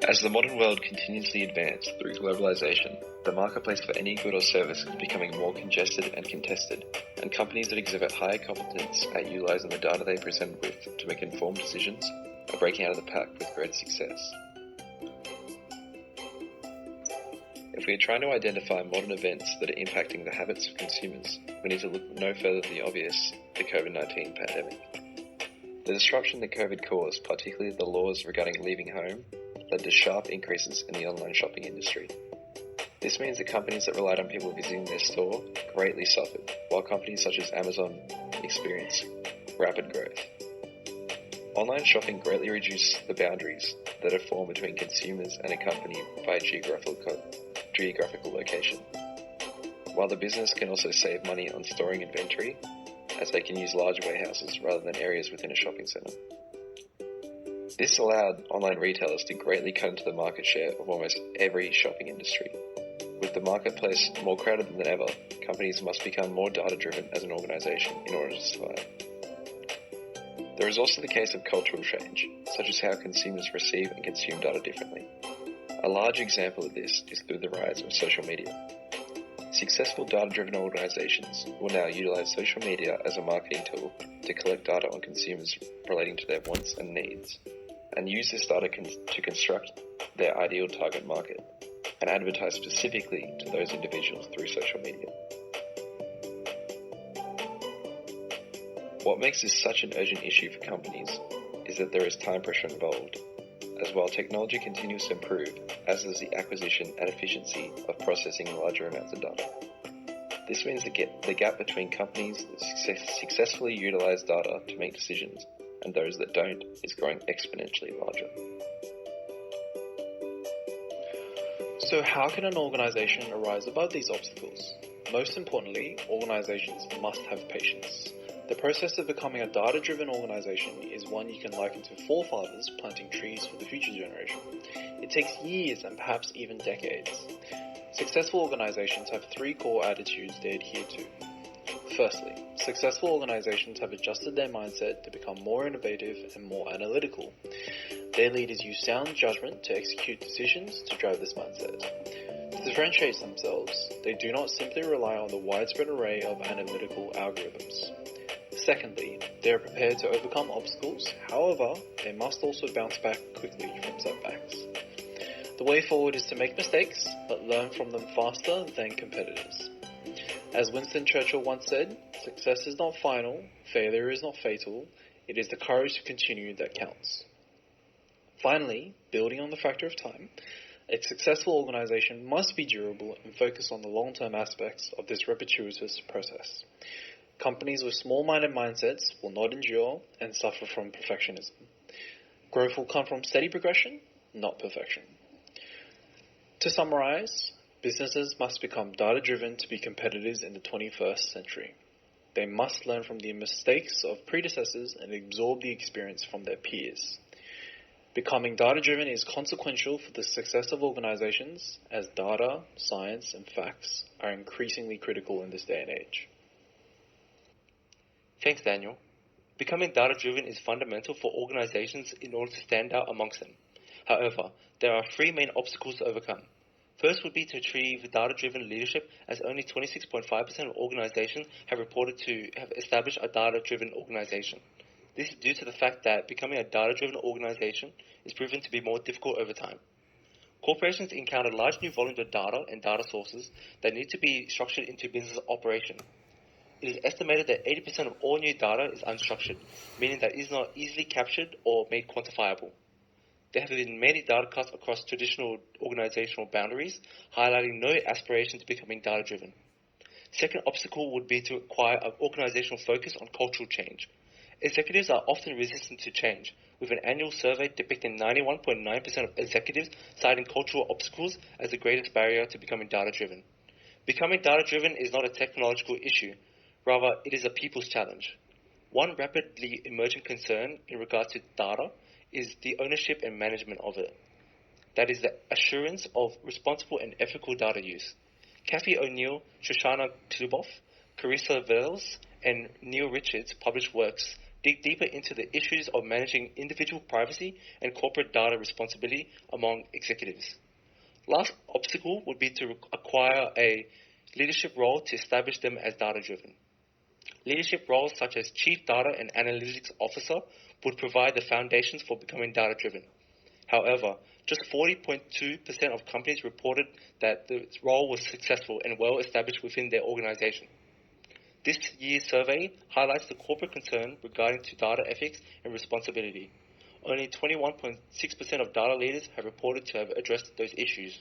As the modern world continuously advances through globalization, the marketplace for any good or service is becoming more congested and contested, and companies that exhibit higher competence at utilizing the data they present with to make informed decisions are breaking out of the pack with greater success. If we are trying to identify modern events that are impacting the habits of consumers, we need to look no further than the obvious, the COVID-19 pandemic. The disruption that COVID caused, particularly the laws regarding leaving home, led to sharp increases in the online shopping industry. This means that companies that relied on people visiting their store greatly suffered, while companies such as Amazon experienced rapid growth. Online shopping greatly reduced the boundaries that are formed between consumers and a company by geographical location. While the business can also save money on storing inventory, as they can use large warehouses rather than areas within a shopping centre. This allowed online retailers to greatly cut into the market share of almost every shopping industry. With the marketplace more crowded than ever, companies must become more data-driven as an organisation in order to survive. There is also the case of cultural change, such as how consumers receive and consume data differently. A large example of this is through the rise of social media. Successful data-driven organisations will now utilise social media as a marketing tool to collect data on consumers relating to their wants and needs, and use this data to construct their ideal target market and advertise specifically to those individuals through social media. What makes this such an urgent issue for companies is that there is time pressure involved, as while technology continues to improve, as does the acquisition and efficiency of processing larger amounts of data. This means the gap between companies that successfully utilize data to make decisions and those that don't is growing exponentially larger. So how can an organisation arise above these obstacles? Most importantly, organisations must have patience. The process of becoming a data-driven organisation is one you can liken to forefathers planting trees for the future generation. It takes years and perhaps even decades. Successful organisations have three core attitudes they adhere to. Firstly, successful organisations have adjusted their mindset to become more innovative and more analytical. Their leaders use sound judgment to execute decisions to drive this mindset. To differentiate themselves, they do not simply rely on the widespread array of analytical algorithms. Secondly, they are prepared to overcome obstacles, however, they must also bounce back quickly from setbacks. The way forward is to make mistakes, but learn from them faster than competitors. As Winston Churchill once said, success is not final, failure is not fatal, it is the courage to continue that counts. Finally, building on the factor of time, a successful organisation must be durable and focus on the long-term aspects of this repetitious process. Companies with small-minded mindsets will not endure and suffer from perfectionism. Growth will come from steady progression, not perfection. To summarize, businesses must become data-driven to be competitors in the 21st century. They must learn from the mistakes of predecessors and absorb the experience from their peers. Becoming data-driven is consequential for the success of organizations, as data, science, and facts are increasingly critical in this day and age. Thanks, Daniel. Becoming data-driven is fundamental for organizations in order to stand out amongst them. However, there are three main obstacles to overcome. First would be to achieve data-driven leadership, as only 26.5% of organizations have reported to have established a data-driven organization. This is due to the fact that becoming a data-driven organization is proven to be more difficult over time. Corporations encounter large new volumes of data and data sources that need to be structured into business operation. It is estimated that 80% of all new data is unstructured, meaning that it is not easily captured or made quantifiable. There have been many data cuts across traditional organizational boundaries, highlighting no aspiration to becoming data-driven. Second obstacle would be to acquire an organizational focus on cultural change. Executives are often resistant to change, with an annual survey depicting 91.9% of executives citing cultural obstacles as the greatest barrier to becoming data-driven. Becoming data-driven is not a technological issue, rather it is a people's challenge. One rapidly emerging concern in regards to data is the ownership and management of it. That is the assurance of responsible and ethical data use. Kathy O'Neill, Shoshana Zuboff, Carissa Vels, and Neil Richards published works dig deeper into the issues of managing individual privacy and corporate data responsibility among executives. Last obstacle would be to acquire a leadership role to establish them as data-driven. Leadership roles such as Chief Data and Analytics Officer would provide the foundations for becoming data-driven. However, just 40.2% of companies reported that the role was successful and well established within their organization. This year's survey highlights the corporate concern regarding to data ethics and responsibility. Only 21.6% of data leaders have reported to have addressed those issues.